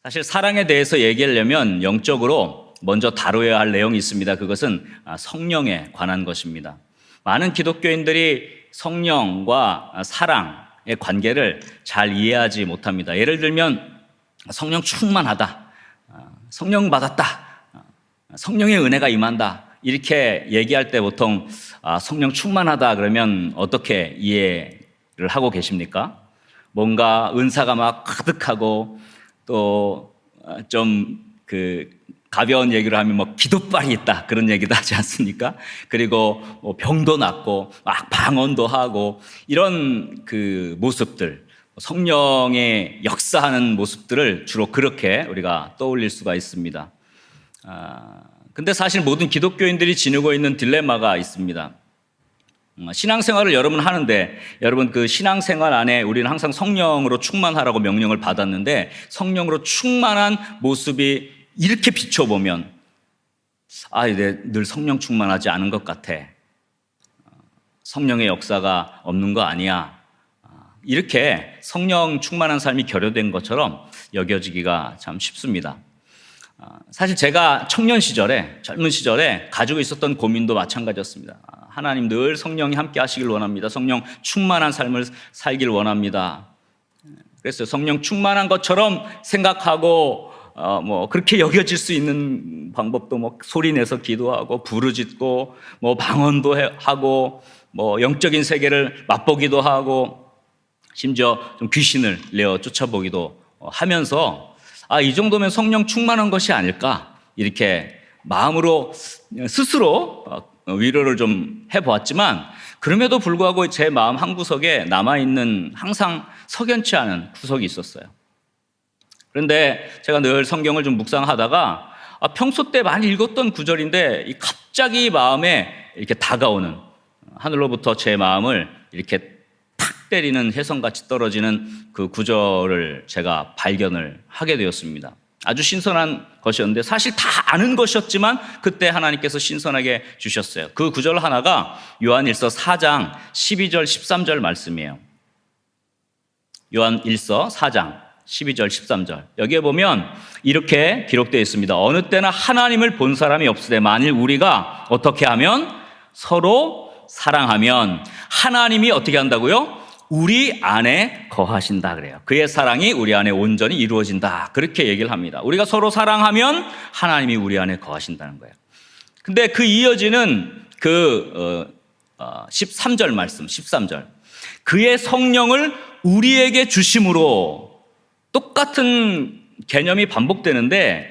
사실 사랑에 대해서 얘기하려면 영적으로 먼저 다뤄야 할 내용이 있습니다. 그것은 성령에 관한 것입니다. 많은 기독교인들이 성령과 사랑의 관계를 잘 이해하지 못합니다. 예를 들면 성령 충만하다, 성령 받았다, 성령의 은혜가 임한다, 이렇게 얘기할 때 보통 성령 충만하다 그러면 어떻게 이해를 하고 계십니까? 뭔가 은사가 막 가득하고 또 좀 가벼운 얘기를 하면 뭐 기도빨이 있다 그런 얘기도 하지 않습니까? 그리고 뭐 병도 낫고 막 방언도 하고 이런 모습들, 성령의 역사하는 모습들을 주로 그렇게 우리가 떠올릴 수가 있습니다. 근데 사실 모든 기독교인들이 지니고 있는 딜레마가 있습니다. 신앙생활을 여러분 하는데 여러분 그 신앙생활 안에 우리는 항상 성령으로 충만하라고 명령을 받았는데 성령으로 충만한 모습이 이렇게 비춰보면 늘 성령 충만하지 않은 것 같아, 성령의 역사가 없는 거 아니야, 이렇게 성령 충만한 삶이 결여된 것처럼 여겨지기가 참 쉽습니다. 사실 제가 청년 시절에, 젊은 시절에 가지고 있었던 고민도 마찬가지였습니다. 하나님 늘 성령이 함께 하시길 원합니다. 성령 충만한 삶을 살길 원합니다. 그래서 성령 충만한 것처럼 생각하고 그렇게 여겨질 수 있는 방법도 소리 내서 기도하고 부르짖고 방언도 하고 영적인 세계를 맛보기도 하고 심지어 좀 귀신을 내어 쫓아보기도 하면서 이 정도면 성령 충만한 것이 아닐까, 이렇게 마음으로 스스로 위로를 좀 해보았지만 그럼에도 불구하고 제 마음 한구석에 남아있는 항상 석연치 않은 구석이 있었어요. 그런데 제가 늘 성경을 좀 묵상하다가 평소 때 많이 읽었던 구절인데 갑자기 마음에 이렇게 다가오는, 하늘로부터 제 마음을 이렇게 탁 때리는 혜성같이 떨어지는 그 구절을 제가 발견을 하게 되었습니다. 아주 신선한 것이었는데 사실 다 아는 것이었지만 그때 하나님께서 신선하게 주셨어요. 그 구절 하나가 요한일서 4장 12절 13절 말씀이에요. 요한일서 4장 12절 13절, 여기에 보면 이렇게 기록되어 있습니다. 어느 때나 하나님을 본 사람이 없으되 만일 우리가 어떻게 하면 서로 사랑하면 하나님이 어떻게 한다고요? 우리 안에 거하신다 그래요. 그의 사랑이 우리 안에 온전히 이루어진다, 그렇게 얘기를 합니다. 우리가 서로 사랑하면 하나님이 우리 안에 거하신다는 거예요. 근데 그 이어지는 13절 말씀, 13절, 그의 성령을 우리에게 주심으로, 똑같은 개념이 반복되는데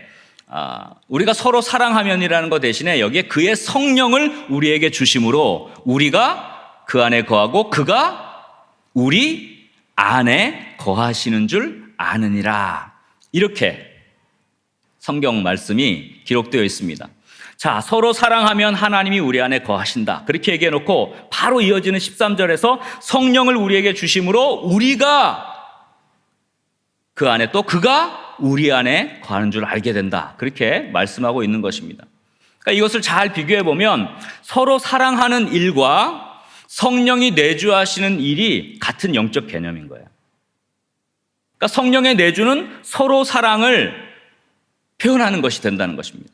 우리가 서로 사랑하면이라는 것 대신에 여기에 그의 성령을 우리에게 주심으로 우리가 그 안에 거하고 그가 우리 안에 거하시는 줄 아느니라, 이렇게 성경 말씀이 기록되어 있습니다. 자, 서로 사랑하면 하나님이 우리 안에 거하신다, 그렇게 얘기해 놓고 바로 이어지는 13절에서 성령을 우리에게 주심으로 우리가 그 안에, 또 그가 우리 안에 거하는 줄 알게 된다, 그렇게 말씀하고 있는 것입니다. 그러니까 이것을 잘 비교해 보면 서로 사랑하는 일과 성령이 내주하시는 일이 같은 영적 개념인 거예요. 그러니까 성령의 내주는 서로 사랑을 표현하는 것이 된다는 것입니다.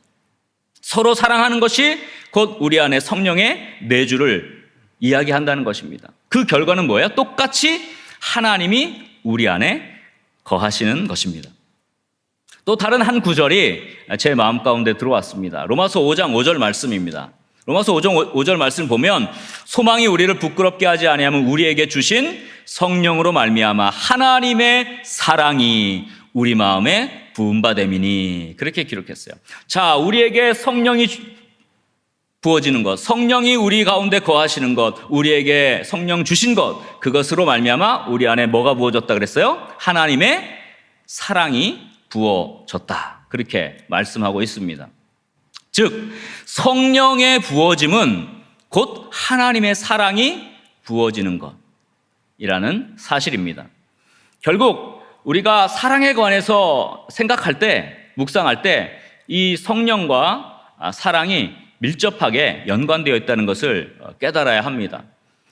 서로 사랑하는 것이 곧 우리 안에 성령의 내주를 이야기한다는 것입니다. 그 결과는 뭐예요? 똑같이 하나님이 우리 안에 거하시는 것입니다. 또 다른 한 구절이 제 마음 가운데 들어왔습니다. 로마서 5장 5절 말씀입니다. 로마서 5절 말씀 보면 소망이 우리를 부끄럽게 하지 아니하면 우리에게 주신 성령으로 말미암아 하나님의 사랑이 우리 마음에 부음받음이니, 그렇게 기록했어요. 자, 우리에게 성령이 부어지는 것, 성령이 우리 가운데 거하시는 것, 우리에게 성령 주신 것, 그것으로 말미암아 우리 안에 뭐가 부어졌다 그랬어요? 하나님의 사랑이 부어졌다, 그렇게 말씀하고 있습니다. 즉 성령의 부어짐은 곧 하나님의 사랑이 부어지는 것이라는 사실입니다. 결국 우리가 사랑에 관해서 생각할 때, 묵상할 때 이 성령과 사랑이 밀접하게 연관되어 있다는 것을 깨달아야 합니다.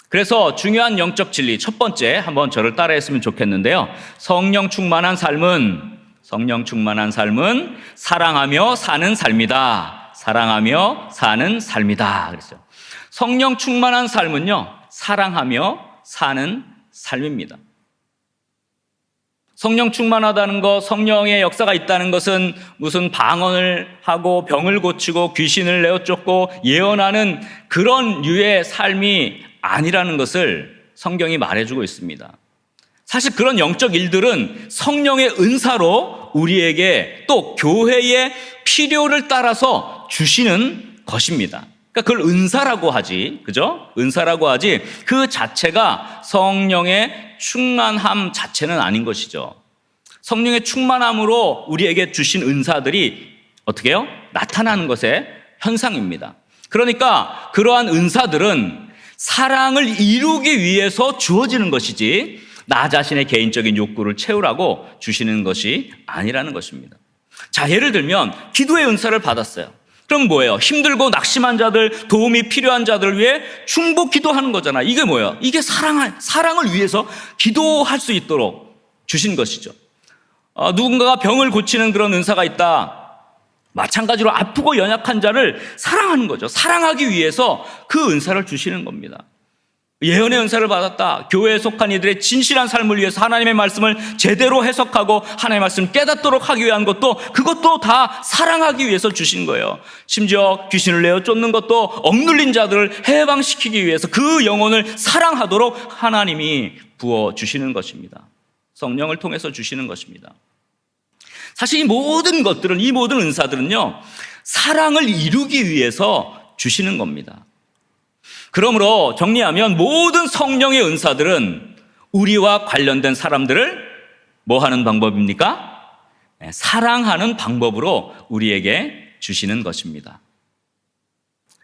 그래서 중요한 영적 진리 첫 번째, 한번 저를 따라했으면 좋겠는데요. 성령 충만한 삶은 성령 충만한 삶은 사랑하며 사는 삶이다. 사랑하며 사는 삶이다. 그랬어요. 성령 충만한 삶은요, 사랑하며 사는 삶입니다. 성령 충만하다는 것, 성령의 역사가 있다는 것은 무슨 방언을 하고 병을 고치고 귀신을 내어 쫓고 예언하는 그런 류의 삶이 아니라는 것을 성경이 말해주고 있습니다. 사실 그런 영적 일들은 성령의 은사로 우리에게 또 교회의 필요를 따라서 주시는 것입니다. 그러니까 그걸 은사라고 하지, 그죠? 은사라고 하지 그 자체가 성령의 충만함 자체는 아닌 것이죠. 성령의 충만함으로 우리에게 주신 은사들이 어떻게 해요? 나타나는 것의 현상입니다. 그러니까 그러한 은사들은 사랑을 이루기 위해서 주어지는 것이지 나 자신의 개인적인 욕구를 채우라고 주시는 것이 아니라는 것입니다. 자, 예를 들면 기도의 은사를 받았어요. 그럼 뭐예요? 힘들고 낙심한 자들, 도움이 필요한 자들을 위해 중보 기도하는 거잖아. 이게 뭐예요? 이게 사랑을 위해서 기도할 수 있도록 주신 것이죠. 누군가가 병을 고치는 그런 은사가 있다. 마찬가지로 아프고 연약한 자를 사랑하는 거죠. 사랑하기 위해서 그 은사를 주시는 겁니다. 예언의 은사를 받았다. 교회에 속한 이들의 진실한 삶을 위해서 하나님의 말씀을 제대로 해석하고 하나님의 말씀을 깨닫도록 하기 위한 것도 그것도 다 사랑하기 위해서 주신 거예요. 심지어 귀신을 내어 쫓는 것도 억눌린 자들을 해방시키기 위해서 그 영혼을 사랑하도록 하나님이 부어주시는 것입니다. 성령을 통해서 주시는 것입니다. 사실 이 모든 것들은, 이 모든 은사들은요, 사랑을 이루기 위해서 주시는 겁니다. 그러므로 정리하면 모든 성령의 은사들은 우리와 관련된 사람들을 뭐 하는 방법입니까? 사랑하는 방법으로 우리에게 주시는 것입니다.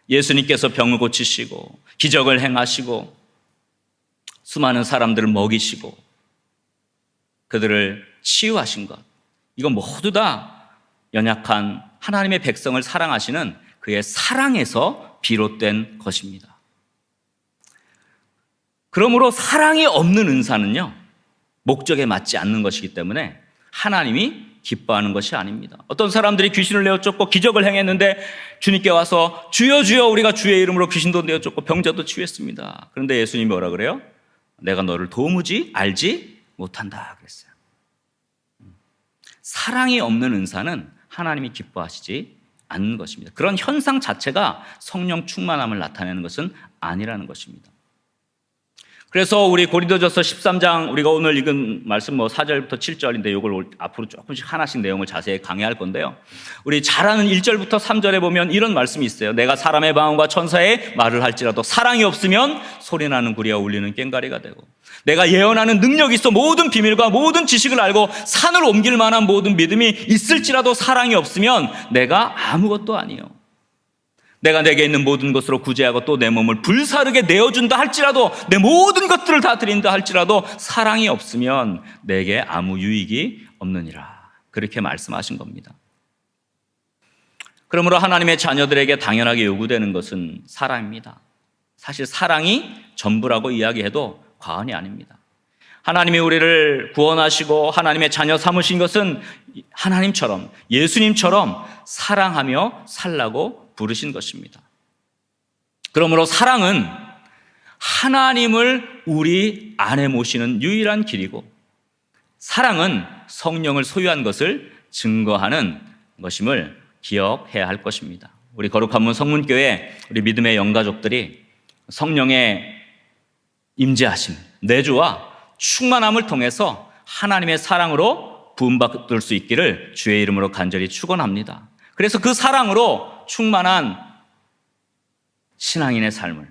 예수님께서 병을 고치시고 기적을 행하시고 수많은 사람들을 먹이시고 그들을 치유하신 것, 이건 모두 다 연약한 하나님의 백성을 사랑하시는 그의 사랑에서 비롯된 것입니다. 그러므로 사랑이 없는 은사는요, 목적에 맞지 않는 것이기 때문에 하나님이 기뻐하는 것이 아닙니다. 어떤 사람들이 귀신을 내어 쫓고 기적을 행했는데 주님께 와서 주여 주여 우리가 주의 이름으로 귀신도 내어 쫓고 병자도 치유했습니다. 그런데 예수님이 뭐라 그래요? 내가 너를 도무지 알지 못한다 그랬어요. 사랑이 없는 은사는 하나님이 기뻐하시지 않는 것입니다. 그런 현상 자체가 성령 충만함을 나타내는 것은 아니라는 것입니다. 그래서 우리 고린도전서 13장, 우리가 오늘 읽은 말씀 4절부터 7절인데 이걸 앞으로 조금씩 하나씩 내용을 자세히 강의할 건데요. 우리 잘 아는 1절부터 3절에 보면 이런 말씀이 있어요. 내가 사람의 방언과 천사의 말을 할지라도 사랑이 없으면 소리나는 구리와 울리는 꽹과리가 되고, 내가 예언하는 능력이 있어 모든 비밀과 모든 지식을 알고 산을 옮길 만한 모든 믿음이 있을지라도 사랑이 없으면 내가 아무것도 아니요. 내가 내게 있는 모든 것으로 구제하고 또 내 몸을 불사르게 내어준다 할지라도, 내 모든 것들을 다 드린다 할지라도 사랑이 없으면 내게 아무 유익이 없느니라. 그렇게 말씀하신 겁니다. 그러므로 하나님의 자녀들에게 당연하게 요구되는 것은 사랑입니다. 사실 사랑이 전부라고 이야기해도 과언이 아닙니다. 하나님이 우리를 구원하시고 하나님의 자녀 삼으신 것은 하나님처럼, 예수님처럼 사랑하며 살라고 부르신 것입니다. 그러므로 사랑은 하나님을 우리 안에 모시는 유일한 길이고, 사랑은 성령을 소유한 것을 증거하는 것임을 기억해야 할 것입니다. 우리 거룩한 문 성문교회 우리 믿음의 영가족들이 성령의 임재하심, 내주와 충만함을 통해서 하나님의 사랑으로 부음받을 수 있기를 주의 이름으로 간절히 축원합니다. 그래서 그 사랑으로 충만한 신앙인의 삶을,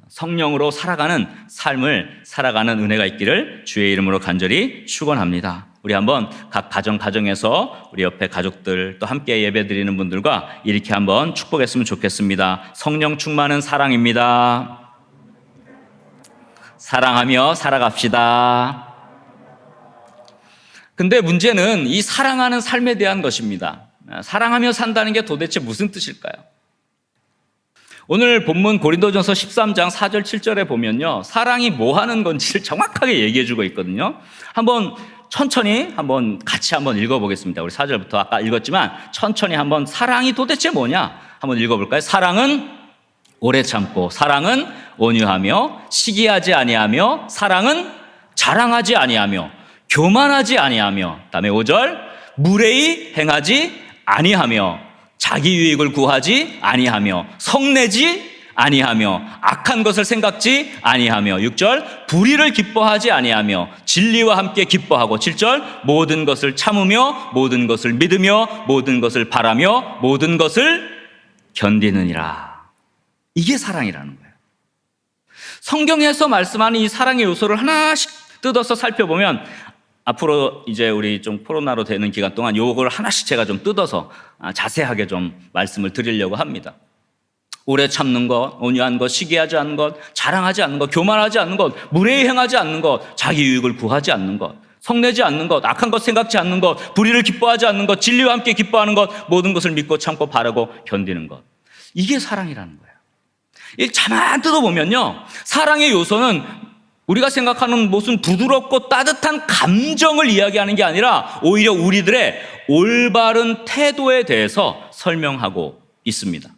성령으로 살아가는 삶을 살아가는 은혜가 있기를 주의 이름으로 간절히 축원합니다. 우리 한번 각 가정에서 우리 옆에 가족들 또 함께 예배드리는 분들과 이렇게 한번 축복했으면 좋겠습니다. 성령 충만은 사랑입니다. 사랑하며 살아갑시다. 근데 문제는 이 사랑하는 삶에 대한 것입니다. 사랑하며 산다는 게 도대체 무슨 뜻일까요? 오늘 본문 고린도전서 13장 4절 7절에 보면요, 사랑이 뭐 하는 건지를 정확하게 얘기해 주고 있거든요. 한번 천천히 같이 한번 읽어보겠습니다. 우리 4절부터 아까 읽었지만 천천히 한번 사랑이 도대체 뭐냐 한번 읽어볼까요? 사랑은 오래 참고, 사랑은 온유하며, 시기하지 아니하며, 사랑은 자랑하지 아니하며, 교만하지 아니하며, 다음에 5절, 무례히 행하지 아니하며, 자기 유익을 구하지 아니하며, 성내지 아니하며, 악한 것을 생각지 아니하며, 6절, 불의를 기뻐하지 아니하며, 진리와 함께 기뻐하고, 7절, 모든 것을 참으며, 모든 것을 믿으며, 모든 것을 바라며, 모든 것을 견디느니라. 이게 사랑이라는 거예요. 성경에서 말씀하는 이 사랑의 요소를 하나씩 뜯어서 살펴보면, 앞으로 이제 우리 좀 코로나로 되는 기간 동안 요걸 하나씩 제가 좀 뜯어서 자세하게 좀 말씀을 드리려고 합니다. 오래 참는 것, 온유한 것, 시기하지 않는 것, 자랑하지 않는 것, 교만하지 않는 것, 무례히 행하지 않는 것, 자기 유익을 구하지 않는 것, 성내지 않는 것, 악한 것 생각지 않는 것, 불의를 기뻐하지 않는 것, 진리와 함께 기뻐하는 것, 모든 것을 믿고 참고 바라고 견디는 것. 이게 사랑이라는 거예요. 이 가만 뜯어보면요, 사랑의 요소는 우리가 생각하는 무슨 부드럽고 따뜻한 감정을 이야기하는 게 아니라 오히려 우리들의 올바른 태도에 대해서 설명하고 있습니다.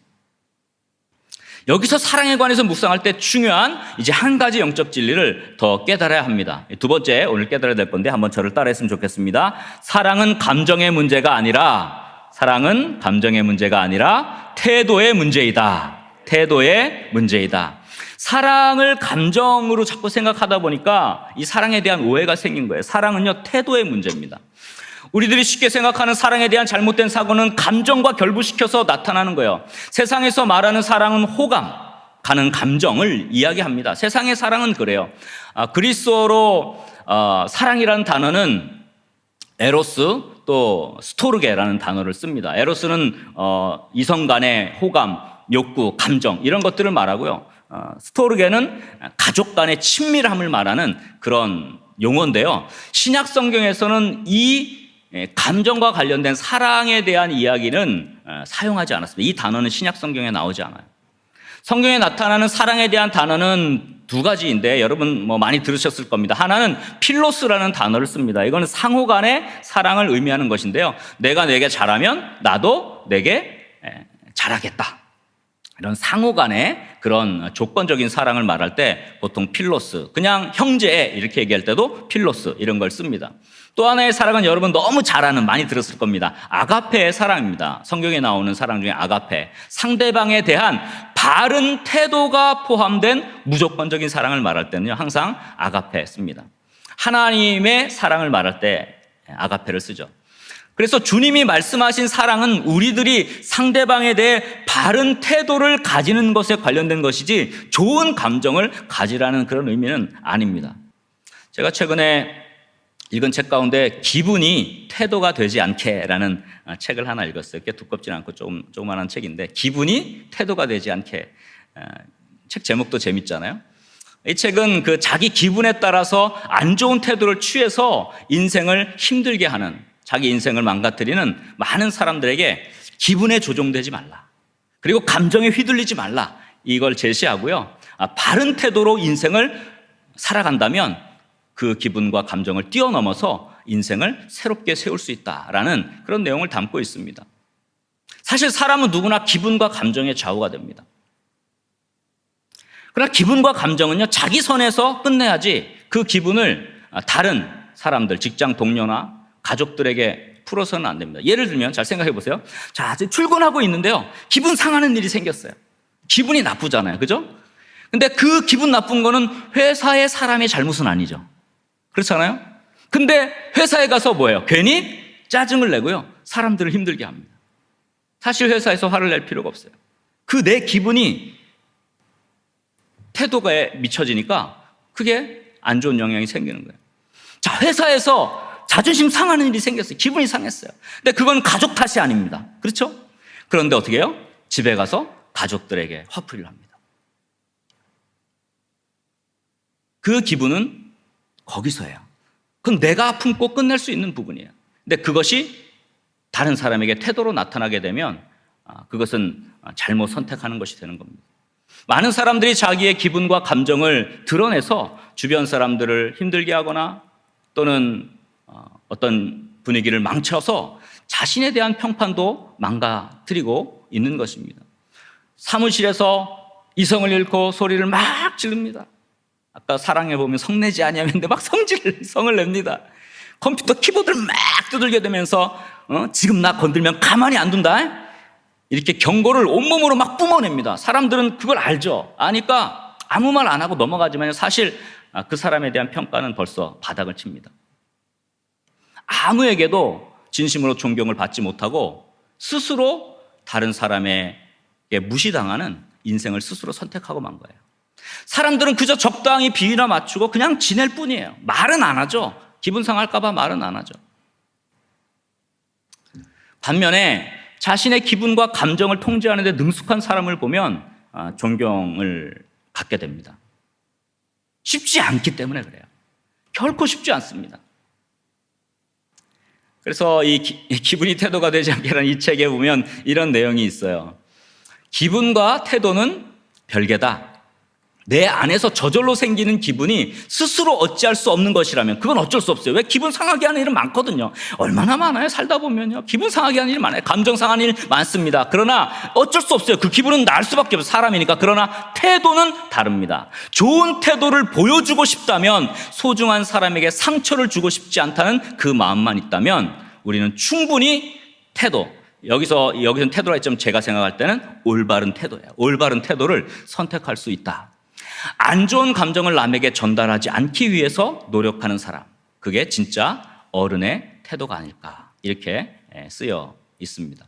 여기서 사랑에 관해서 묵상할 때 중요한 이제 한 가지 영적 진리를 더 깨달아야 합니다. 두 번째 오늘 깨달아야 될 건데 한번 저를 따라했으면 좋겠습니다. 사랑은 감정의 문제가 아니라 태도의 문제이다. 태도의 문제이다. 사랑을 감정으로 자꾸 생각하다 보니까 이 사랑에 대한 오해가 생긴 거예요. 사랑은요, 태도의 문제입니다. 우리들이 쉽게 생각하는 사랑에 대한 잘못된 사고는 감정과 결부시켜서 나타나는 거예요. 세상에서 말하는 사랑은 호감, 가는 감정을 이야기합니다. 세상의 사랑은 그래요. 그리스어로 사랑이라는 단어는 에로스 또 스토르게라는 단어를 씁니다. 에로스는 이성 간의 호감, 욕구, 감정 이런 것들을 말하고요. 스토르게는 가족 간의 친밀함을 말하는 그런 용어인데요. 신약 성경에서는 이 감정과 관련된 사랑에 대한 이야기는 사용하지 않았습니다. 이 단어는 신약 성경에 나오지 않아요. 성경에 나타나는 사랑에 대한 단어는 두 가지인데 여러분 많이 들으셨을 겁니다. 하나는 필로스라는 단어를 씁니다. 이거는 상호 간의 사랑을 의미하는 것인데요. 내가 내게 잘하면 나도 내게 잘하겠다. 이런 상호 간의 그런 조건적인 사랑을 말할 때 보통 필로스, 그냥 형제 이렇게 얘기할 때도 필로스 이런 걸 씁니다. 또 하나의 사랑은 여러분 너무 잘 아는, 많이 들었을 겁니다. 아가페의 사랑입니다. 성경에 나오는 사랑 중에 아가페, 상대방에 대한 바른 태도가 포함된 무조건적인 사랑을 말할 때는요, 항상 아가페 씁니다. 하나님의 사랑을 말할 때 아가페를 쓰죠. 그래서 주님이 말씀하신 사랑은 우리들이 상대방에 대해 바른 태도를 가지는 것에 관련된 것이지 좋은 감정을 가지라는 그런 의미는 아닙니다. 제가 최근에 읽은 책 가운데 기분이 태도가 되지 않게라는 책을 하나 읽었어요. 꽤 두껍지는 않고 조그만한 책인데 기분이 태도가 되지 않게. 책 제목도 재밌잖아요. 이 책은 그 자기 기분에 따라서 안 좋은 태도를 취해서 인생을 힘들게 하는, 자기 인생을 망가뜨리는 많은 사람들에게 기분에 조종되지 말라, 그리고 감정에 휘둘리지 말라, 이걸 제시하고요. 바른 태도로 인생을 살아간다면 그 기분과 감정을 뛰어넘어서 인생을 새롭게 세울 수 있다라는 그런 내용을 담고 있습니다. 사실 사람은 누구나 기분과 감정에 좌우가 됩니다. 그러나 기분과 감정은요, 자기 선에서 끝내야지 그 기분을 다른 사람들, 직장 동료나 가족들에게 풀어서는 안 됩니다. 예를 들면 잘 생각해 보세요. 자, 출근하고 있는데요, 기분 상하는 일이 생겼어요. 기분이 나쁘잖아요, 그죠? 근데 그 기분 나쁜 거는 회사의 사람의 잘못은 아니죠. 그렇잖아요? 근데 회사에 가서 뭐예요? 괜히 짜증을 내고요, 사람들을 힘들게 합니다. 사실 회사에서 화를 낼 필요가 없어요. 그 내 기분이 태도가 미쳐지니까 그게 안 좋은 영향이 생기는 거예요. 자, 회사에서 자존심 상하는 일이 생겼어요. 기분이 상했어요. 근데 그건 가족 탓이 아닙니다. 그렇죠? 그런데 어떻게 해요? 집에 가서 가족들에게 화풀이를 합니다. 그 기분은 거기서예요. 그건 내가 품고 끝낼 수 있는 부분이에요. 근데 그것이 다른 사람에게 태도로 나타나게 되면 그것은 잘못 선택하는 것이 되는 겁니다. 많은 사람들이 자기의 기분과 감정을 드러내서 주변 사람들을 힘들게 하거나 또는 어떤 분위기를 망쳐서 자신에 대한 평판도 망가뜨리고 있는 것입니다. 사무실에서 이성을 잃고 소리를 막 지릅니다. 아까 사랑해 보면 성내지 아니하는데 막 성을 냅니다. 컴퓨터 키보드를 막 두들겨 대면서 지금 나 건들면 가만히 안 둔다. 이렇게 경고를 온몸으로 막 뿜어냅니다. 사람들은 그걸 알죠. 아니까 아무 말 안 하고 넘어가지만 사실 그 사람에 대한 평가는 벌써 바닥을 칩니다. 아무에게도 진심으로 존경을 받지 못하고 스스로 다른 사람에게 무시당하는 인생을 스스로 선택하고 만 거예요. 사람들은 그저 적당히 비위나 맞추고 그냥 지낼 뿐이에요. 말은 안 하죠. 기분 상할까 봐 말은 안 하죠. 반면에 자신의 기분과 감정을 통제하는 데 능숙한 사람을 보면 존경을 갖게 됩니다. 쉽지 않기 때문에 그래요. 결코 쉽지 않습니다. 그래서 이 기분이 태도가 되지 않게라는 이 책에 보면 이런 내용이 있어요. 기분과 태도는 별개다. 내 안에서 저절로 생기는 기분이 스스로 어찌할 수 없는 것이라면 그건 어쩔 수 없어요. 왜? 기분 상하게 하는 일은 많거든요. 얼마나 많아요. 살다 보면요. 기분 상하게 하는 일이 많아요. 감정 상하는 일 많습니다. 그러나 어쩔 수 없어요. 그 기분은 날 수밖에 없어요. 사람이니까. 그러나 태도는 다릅니다. 좋은 태도를 보여주고 싶다면, 소중한 사람에게 상처를 주고 싶지 않다는 그 마음만 있다면 우리는 충분히 여기서는 태도라 했지만 제가 생각할 때는 올바른 태도예요. 올바른 태도를 선택할 수 있다. 안 좋은 감정을 남에게 전달하지 않기 위해서 노력하는 사람, 그게 진짜 어른의 태도가 아닐까, 이렇게 쓰여 있습니다.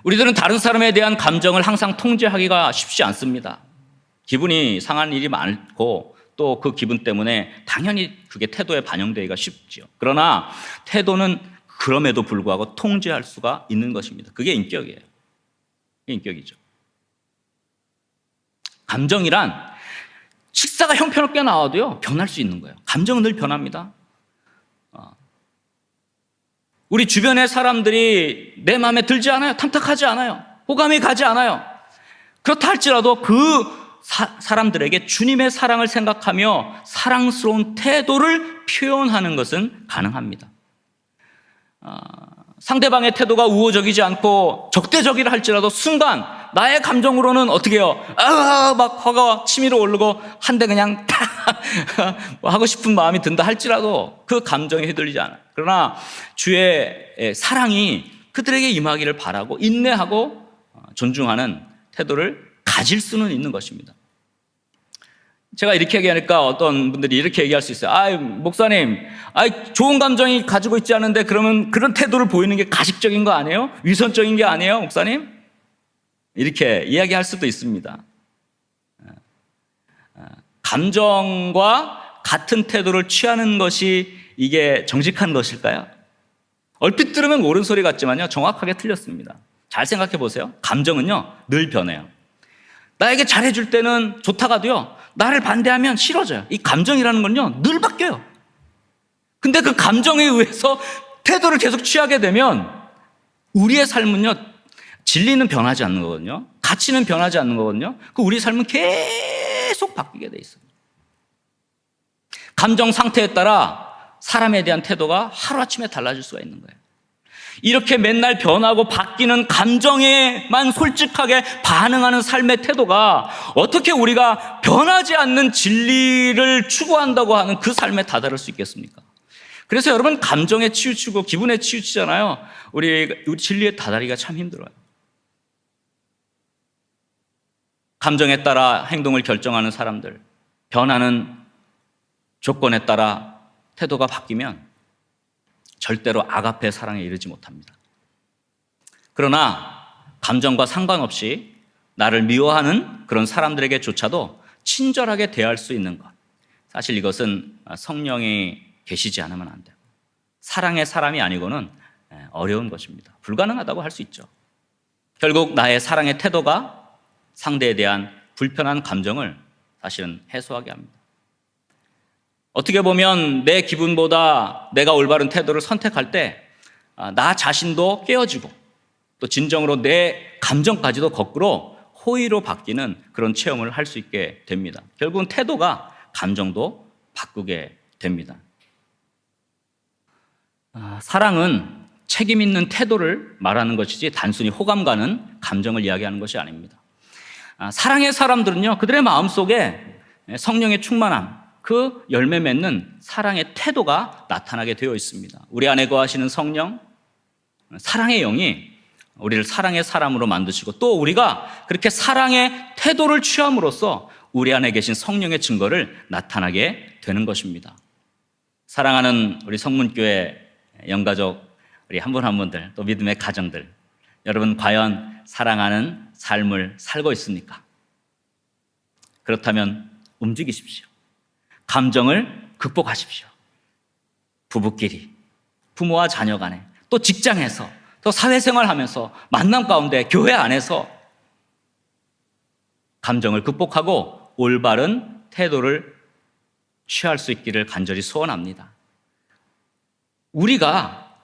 우리들은 다른 사람에 대한 감정을 항상 통제하기가 쉽지 않습니다. 기분이 상한 일이 많고 또 그 기분 때문에 당연히 그게 태도에 반영되기가 쉽죠. 그러나 태도는 그럼에도 불구하고 통제할 수가 있는 것입니다. 그게 인격이에요. 그게 인격이죠. 감정이란 식사가 형편없게 나와도요, 변할 수 있는 거예요. 감정은 늘 변합니다. 우리 주변의 사람들이 내 마음에 들지 않아요. 탐탁하지 않아요. 호감이 가지 않아요. 그렇다 할지라도 그 사람들에게 주님의 사랑을 생각하며 사랑스러운 태도를 표현하는 것은 가능합니다. 상대방의 태도가 우호적이지 않고 적대적이라 할지라도 순간 나의 감정으로는 어떻게 해요? 막 화가 치밀어 오르고 한 대 그냥 하고 싶은 마음이 든다 할지라도 그 감정에 휘둘리지 않아요. 그러나 주의 사랑이 그들에게 임하기를 바라고 인내하고 존중하는 태도를 가질 수는 있는 것입니다. 제가 이렇게 얘기하니까 어떤 분들이 이렇게 얘기할 수 있어요. 목사님, 좋은 감정이 가지고 있지 않은데 그러면 그런 태도를 보이는 게 가식적인 거 아니에요? 위선적인 게 아니에요, 목사님? 이렇게 이야기할 수도 있습니다. 감정과 같은 태도를 취하는 것이 이게 정직한 것일까요? 얼핏 들으면 옳은 소리 같지만요, 정확하게 틀렸습니다. 잘 생각해 보세요. 감정은요, 늘 변해요. 나에게 잘해줄 때는 좋다가도요, 나를 반대하면 싫어져요. 이 감정이라는 건요, 늘 바뀌어요. 근데 그 감정에 의해서 태도를 계속 취하게 되면 우리의 삶은요, 진리는 변하지 않는 거거든요. 가치는 변하지 않는 거거든요. 그 우리 삶은 계속 바뀌게 돼 있어요. 감정 상태에 따라 사람에 대한 태도가 하루아침에 달라질 수가 있는 거예요. 이렇게 맨날 변하고 바뀌는 감정에만 솔직하게 반응하는 삶의 태도가 어떻게 우리가 변하지 않는 진리를 추구한다고 하는 그 삶에 다다를 수 있겠습니까? 그래서 여러분, 감정에 치우치고 기분에 치우치잖아요. 우리 진리에 다다리기가 참 힘들어요. 감정에 따라 행동을 결정하는 사람들, 변하는 조건에 따라 태도가 바뀌면 절대로 아가페 사랑에 이르지 못합니다. 그러나 감정과 상관없이 나를 미워하는 그런 사람들에게조차도 친절하게 대할 수 있는 것, 사실 이것은 성령이 계시지 않으면 안 돼요. 사랑의 사람이 아니고는 어려운 것입니다. 불가능하다고 할 수 있죠. 결국 나의 사랑의 태도가 상대에 대한 불편한 감정을 사실은 해소하게 합니다. 어떻게 보면 내 기분보다 내가 올바른 태도를 선택할 때 나 자신도 깨어지고 또 진정으로 내 감정까지도 거꾸로 호의로 바뀌는 그런 체험을 할 수 있게 됩니다. 결국은 태도가 감정도 바꾸게 됩니다. 사랑은 책임 있는 태도를 말하는 것이지 단순히 호감 가는 감정을 이야기하는 것이 아닙니다. 사랑의 사람들은요, 그들의 마음속에 성령의 충만함, 그 열매 맺는 사랑의 태도가 나타나게 되어 있습니다. 우리 안에 거하시는 성령, 사랑의 영이 우리를 사랑의 사람으로 만드시고, 또 우리가 그렇게 사랑의 태도를 취함으로써 우리 안에 계신 성령의 증거를 나타나게 되는 것입니다. 사랑하는 우리 성문교회 영가족, 우리 한 분 한 분들, 또 믿음의 가정들, 여러분 과연 사랑하는 삶을 살고 있습니까? 그렇다면 움직이십시오. 감정을 극복하십시오. 부부끼리, 부모와 자녀 간에, 또 직장에서, 또 사회생활하면서, 만남 가운데, 교회 안에서 감정을 극복하고 올바른 태도를 취할 수 있기를 간절히 소원합니다. 우리가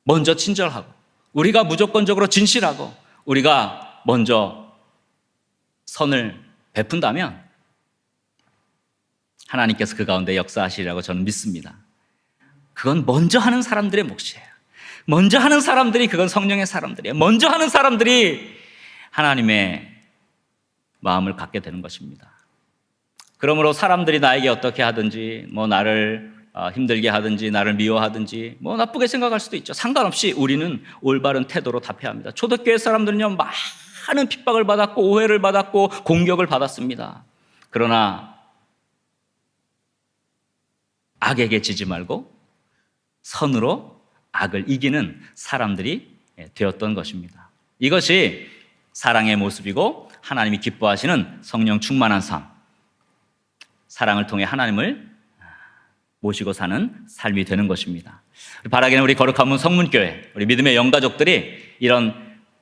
먼저 친절하고, 우리가 무조건적으로 진실하고, 우리가 먼저 선을 베푼다면 하나님께서 그 가운데 역사하시리라고 저는 믿습니다. 그건 먼저 하는 사람들의 몫이에요. 먼저 하는 사람들이, 그건 성령의 사람들이에요. 먼저 하는 사람들이 하나님의 마음을 갖게 되는 것입니다. 그러므로 사람들이 나에게 어떻게 하든지, 나를 힘들게 하든지, 나를 미워하든지, 나쁘게 생각할 수도 있죠. 상관없이 우리는 올바른 태도로 답해야 합니다. 초대교회 사람들은요, 많은 핍박을 받았고, 오해를 받았고, 공격을 받았습니다. 그러나 악에게 지지 말고 선으로 악을 이기는 사람들이 되었던 것입니다. 이것이 사랑의 모습이고 하나님이 기뻐하시는 성령 충만한 삶, 사랑을 통해 하나님을 모시고 사는 삶이 되는 것입니다. 바라기는 우리 거룩한 문 성문교회, 우리 믿음의 영가족들이 이런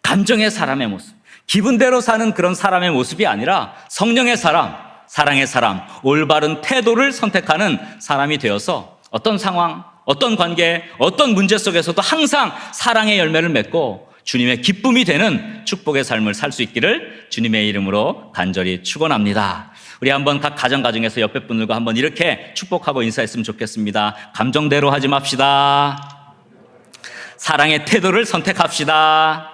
감정의 사람의 모습, 기분대로 사는 그런 사람의 모습이 아니라 성령의 사람, 사랑의 사람, 올바른 태도를 선택하는 사람이 되어서 어떤 상황, 어떤 관계, 어떤 문제 속에서도 항상 사랑의 열매를 맺고 주님의 기쁨이 되는 축복의 삶을 살 수 있기를 주님의 이름으로 간절히 축원합니다. 우리 한번 각 가정에서 옆에 분들과 한번 이렇게 축복하고 인사했으면 좋겠습니다. 감정대로 하지 맙시다. 사랑의 태도를 선택합시다.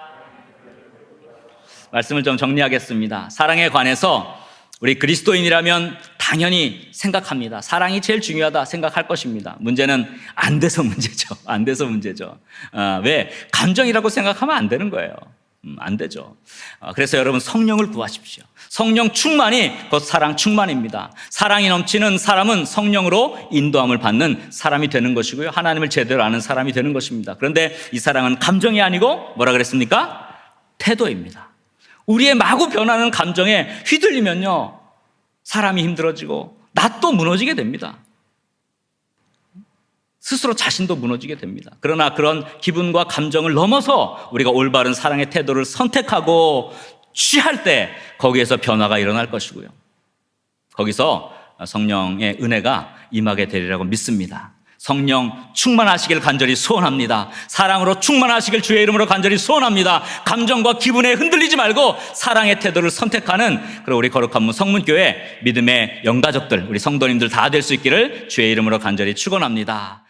말씀을 좀 정리하겠습니다. 사랑에 관해서 우리 그리스도인이라면 당연히 생각합니다. 사랑이 제일 중요하다 생각할 것입니다. 문제는 안 돼서 문제죠. 안 돼서 문제죠. 왜? 감정이라고 생각하면 안 되는 거예요. 안 되죠. 그래서 여러분 성령을 구하십시오. 성령 충만이 곧 사랑 충만입니다. 사랑이 넘치는 사람은 성령으로 인도함을 받는 사람이 되는 것이고요. 하나님을 제대로 아는 사람이 되는 것입니다. 그런데 이 사랑은 감정이 아니고 뭐라 그랬습니까? 태도입니다. 우리의 마구 변하는 감정에 휘둘리면요, 사람이 힘들어지고 나 또 무너지게 됩니다. 스스로 자신도 무너지게 됩니다. 그러나 그런 기분과 감정을 넘어서 우리가 올바른 사랑의 태도를 선택하고 취할 때 거기에서 변화가 일어날 것이고요. 거기서 성령의 은혜가 임하게 되리라고 믿습니다. 성령 충만하시길 간절히 소원합니다. 사랑으로 충만하시길 주의 이름으로 간절히 소원합니다. 감정과 기분에 흔들리지 말고 사랑의 태도를 선택하는 그리고 우리 거룩한 문 성문교회 믿음의 영가족들, 우리 성도님들 다 될 수 있기를 주의 이름으로 간절히 축원합니다.